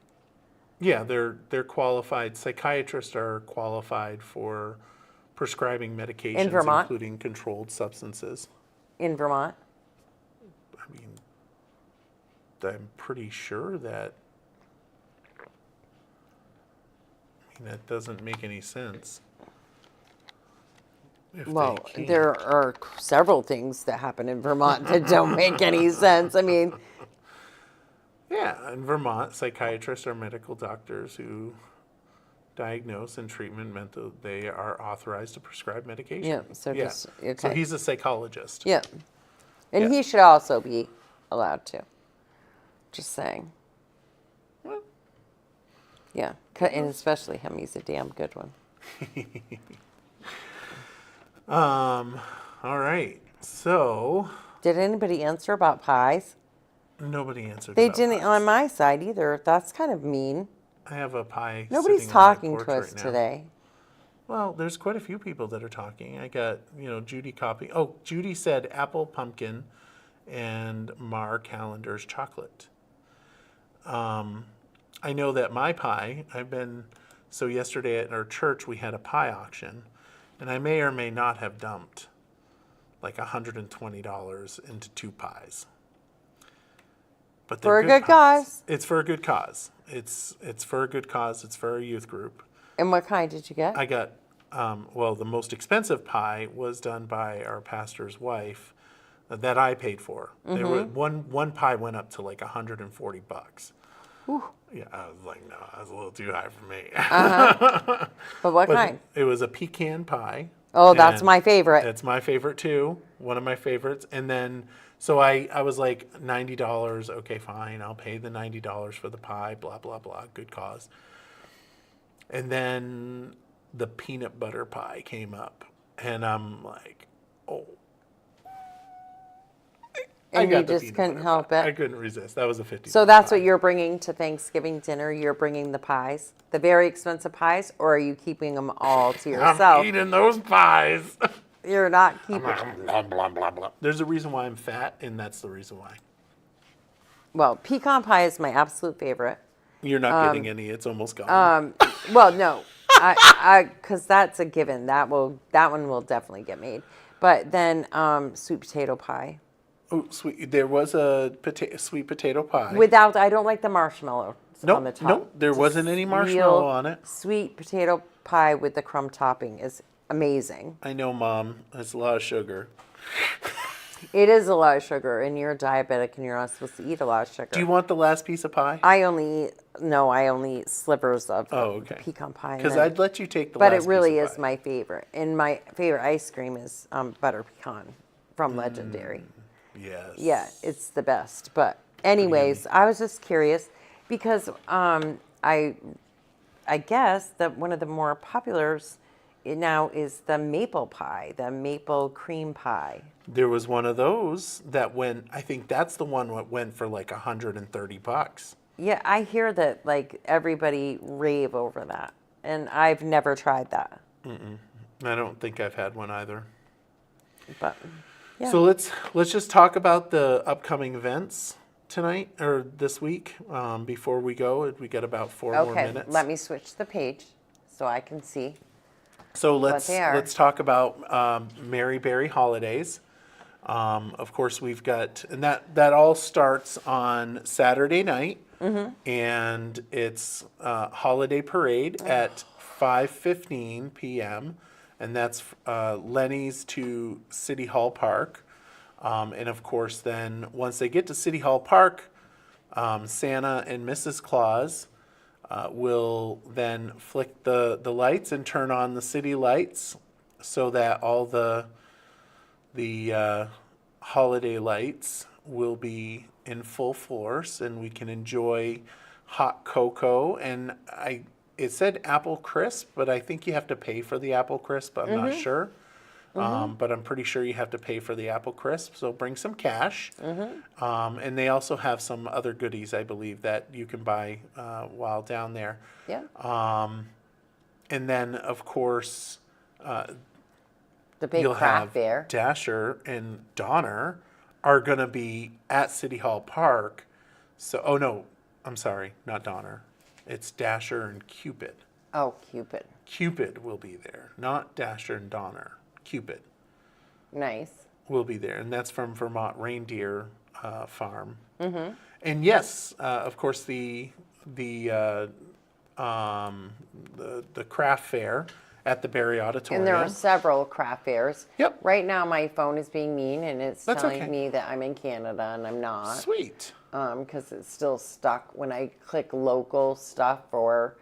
Yeah, they're qualified. Psychiatrists are qualified for prescribing medications, In Vermont? I'm pretty sure that, I mean, that doesn't make any sense. If Well, they can't. there are several things that happen in Vermont that don't make any sense. I mean, Yeah, in Vermont, psychiatrists are medical doctors who diagnose and treatment mental. They are authorized to prescribe medication. yeah, so Yeah. just, So okay. he's a psychologist. Yeah. And Yeah. he should also be allowed to. Just saying. Well, Yeah. And especially him. He's a damn good one. all right. So Did anybody answer about pies? nobody answered. They about didn't pies. on my side either. That's kind of mean. I have a pie. Nobody's sitting on my talking porch to us right now. today. Well, there's quite a few people that are talking. I got, Judy copy. Oh, Judy said apple pumpkin and Mar Callender's chocolate. I know that my pie, so yesterday at our church we had a pie auction, and I may or may not have dumped like $120 into 2 pies. But they're For a good pies. cause. It's for a good cause. It's for a good cause. It's for a youth group. And what kind did you get? I got, the most expensive pie was done by our pastor's wife that I paid for. There were, one pie went up to like $140. Yeah, I was like, no, that's a little too high for me. But what But kind? it was a pecan pie. Oh, that's and my favorite. That's my favorite too. One of my favorites. And then, so I was like, $90. Okay, fine. I'll pay the $90 for the pie. Blah, blah, blah. Good cause. And then the peanut butter pie came up. And I'm like, oh. And you the just peanut couldn't butter help pie. it. I couldn't resist. That was a 50. So that's what you're bringing to Thanksgiving dinner? You're bringing the pies? The very expensive pies? Or are you keeping them all to yourself? I'm eating those pies. You're not keeping... Blah, blah, blah, blah. There's a reason why I'm fat, and that's the reason why. Well, pecan pie is my absolute favorite. You're not getting any. It's almost gone. Well, no, because that's a given. That one will definitely get made. But then sweet potato pie. Oh, sweet. There was a sweet potato pie. Without, I don't like the marshmallow on the top. Nope, there Just wasn't any marshmallow real on it. Sweet potato pie with the crumb topping is amazing. I know, Mom. It's a lot of sugar. It is a lot of sugar, and you're diabetic, and you're not supposed to eat a lot of sugar. Do you want the last piece of pie? I only eat slivers of Oh, the okay. pecan pie. and Because then- I'd let you take the But last it really piece of is pie. my favorite. And my favorite ice cream is butter pecan from Legendary. Yes. Yeah, it's the best. But anyways, I was just curious because I guess that one of the more populars now is the maple pie, the maple cream pie. There was one of those that went, I think that's the one that went for like $130. Yeah, I hear that like everybody rave over that. And I've never tried that. I don't think I've had one either. But yeah. So let's just talk about the upcoming events tonight or this week. Before we go, we got about 4 more Okay, minutes. let me switch the page so I can see. So they are. let's talk about Mary Berry holidays. Of course, we've got, and that all starts on Saturday night, and it's holiday parade at 5:15 p.m. and that's Lenny's to City Hall Park, and of course, then once they get to City Hall Park, Santa and Mrs. Claus will then flick the lights and turn on the city lights so that all the holiday lights will be in full force and we can enjoy hot cocoa. And it said apple crisp, but I think you have to pay for the apple crisp. I'm not sure. But I'm pretty sure you have to pay for the apple crisp, so bring some cash. And they also have some other goodies, I believe, that you can buy while down there. Yeah. And then, of course, The big you'll craft have fair. Dasher and Donner are going to be at City Hall Park. So, oh no, I'm sorry, not Donner. It's Dasher and Cupid. Oh, Cupid. Cupid will be there, not Dasher and Donner. Cupid Nice. will be there, and that's from Vermont Reindeer Farm. And yes, of course, the craft fair at the Barre Auditorium. And there are several craft fairs. Yep. Right now, my phone is being mean, and it's That's telling okay. me that I'm in Canada, and I'm not. Sweet. Because it's still stuck. When I click local stuff or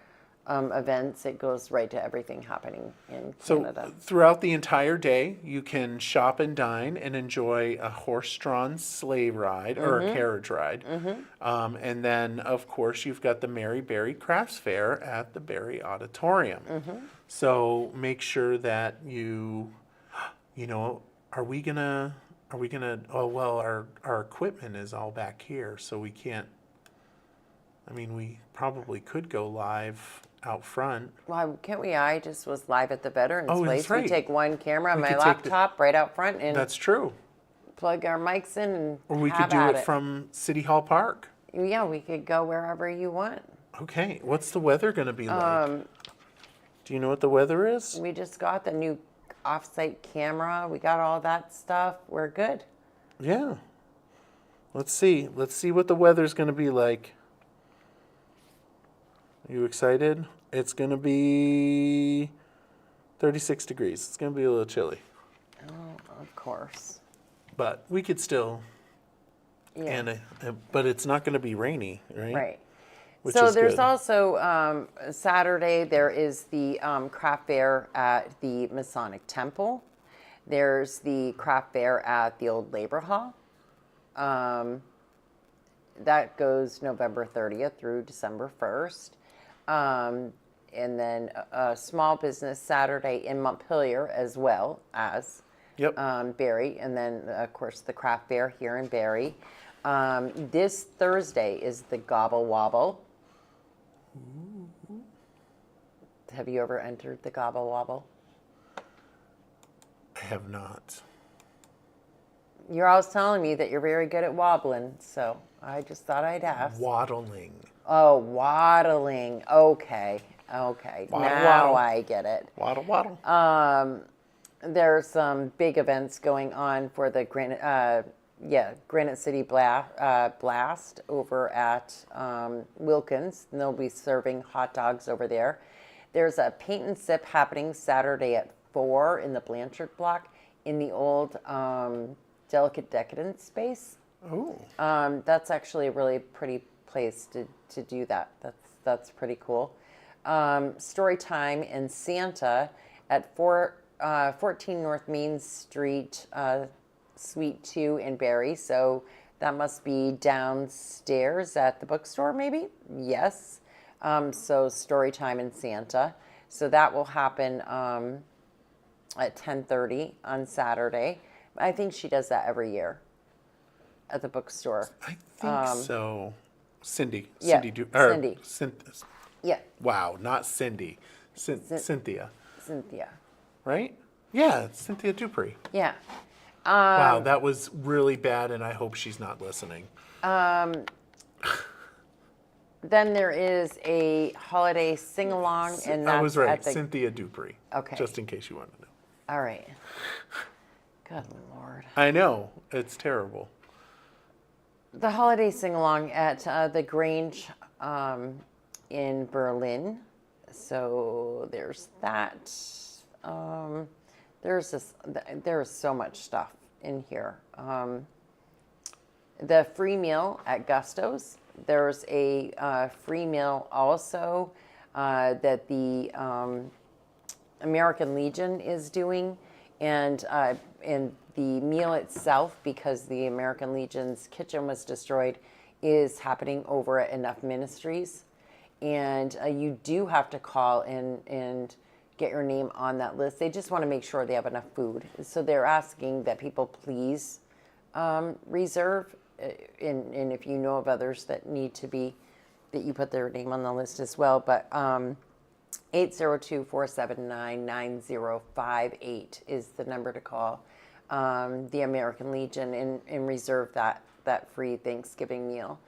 events, it goes right to everything happening in Canada. So throughout the entire day, you can shop and dine and enjoy a horse-drawn sleigh ride or a carriage ride. And then, of course, you've got the Mary Berry Crafts Fair at the Barre Auditorium. So make sure that are we gonna, oh, well, our equipment is all back here, so we can't, I mean, we probably could go live out front. Well, can't we? I just was live at the Veterans Oh, Place. that's right. We take one camera on We my could take the- laptop right out front and That's true. plug our mics in and Or we have could do at it from City Hall Park. Yeah, we could go wherever you want. Okay, what's the weather going to be like? Do you know what the weather is? We just got the new off-site camera. We got all that stuff. We're good. Yeah. Let's see. Let's see what the weather's going to be like. Are you excited? It's going to be 36 degrees. It's going to be a little chilly. Oh, of course. But we could still, Yeah. but it's not going to be rainy, right? Right. Which So is there's good. also Saturday, there is the craft fair at the Masonic Temple. There's the craft fair at the Old Labor Hall. That goes November 30th through December 1st. And then a small business Saturday in Montpelier as well as Yep. Barre. And then, of course, the craft fair here in Barre. This Thursday is the Gobble Wobble. Have you ever entered the Gobble Wobble? I have not. You're always telling me that you're very good at wobbling, so I just thought I'd ask. Waddling. Oh, waddling. Okay. Okay. Waddle, Now waddle. I get it. Waddle, waddle. There's some big events going on for the Granite City Blast over at Wilkins. And they'll be serving hot dogs over there. There's a paint and sip happening Saturday at 4 in the Blanchard block in the old Delicate Decadence space. Oh. That's actually a really pretty place to do that. That's pretty cool. Story time in Santa at 14 North Main Street, Suite 2 in Barre. So that must be downstairs at the bookstore, maybe? Yes. So story time in Santa. So that will happen at 10:30 on Saturday. I think she does that every year at the bookstore. I think so. Cindy. Yeah, Cindy. Cindy. Yeah, Wow, not Cindy. Cynthia. Cynthia. Right? Yeah, it's Cynthia Dupree. Yeah. Wow, that was really bad, and I hope she's not listening. Then there is a holiday sing-along, and that's I was right. at the... Cynthia Dupree. Okay. Just in case you wanted to know. All right. Good Lord. I know. It's terrible. The holiday sing-along at the Grange in Berlin. So there's that. There's so much stuff in here. The free meal at Gusto's. There's a free meal also that the American Legion is doing, and the meal itself, because the American Legion's kitchen was destroyed, is happening over at Enough Ministries, and you do have to call and get your name on that list. They just want to make sure they have enough food, so they're asking that people please reserve. And if you know of others that need to be, that you put their name on the list as well. But 802-479-9058 is the number to call the American Legion and reserve that free Thanksgiving meal.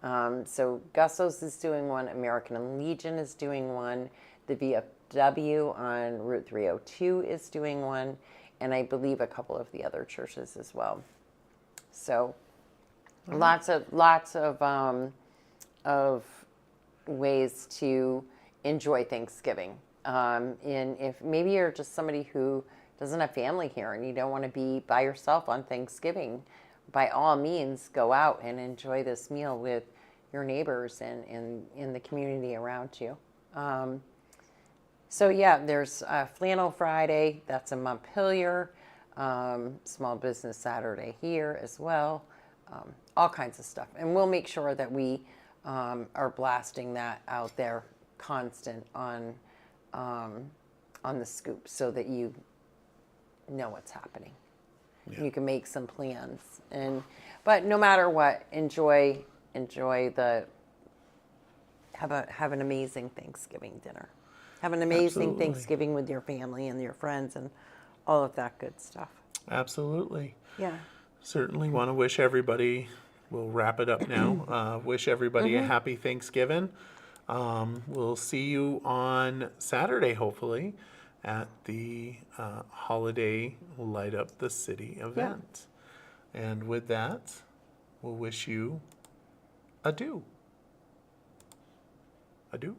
So Gustos is doing one, American Legion is doing one, the VFW on Route 302 is doing one, and I believe a couple of the other churches as well. So Lots of ways to enjoy Thanksgiving. And if maybe you're just somebody who doesn't have family here and you don't want to be by yourself on Thanksgiving, by all means, go out and enjoy this meal with your neighbors and in the community around you. So yeah, there's Flannel Friday. That's in Montpelier. Small Business Saturday here as well. All kinds of stuff, and we'll make sure that we are blasting that out there constant on the scoop, so that you know what's happening. Yeah. You can make some plans, but no matter what, enjoy have an amazing Thanksgiving dinner. Have an amazing Absolutely. Thanksgiving with your family and your friends and all of that good stuff. Absolutely. Yeah. Certainly want to wish everybody, we'll wrap it up now, wish everybody a happy Thanksgiving. We'll see you on Saturday, hopefully, at the Holiday Light Up the City event. And with that, we'll wish you adieu. Adieu.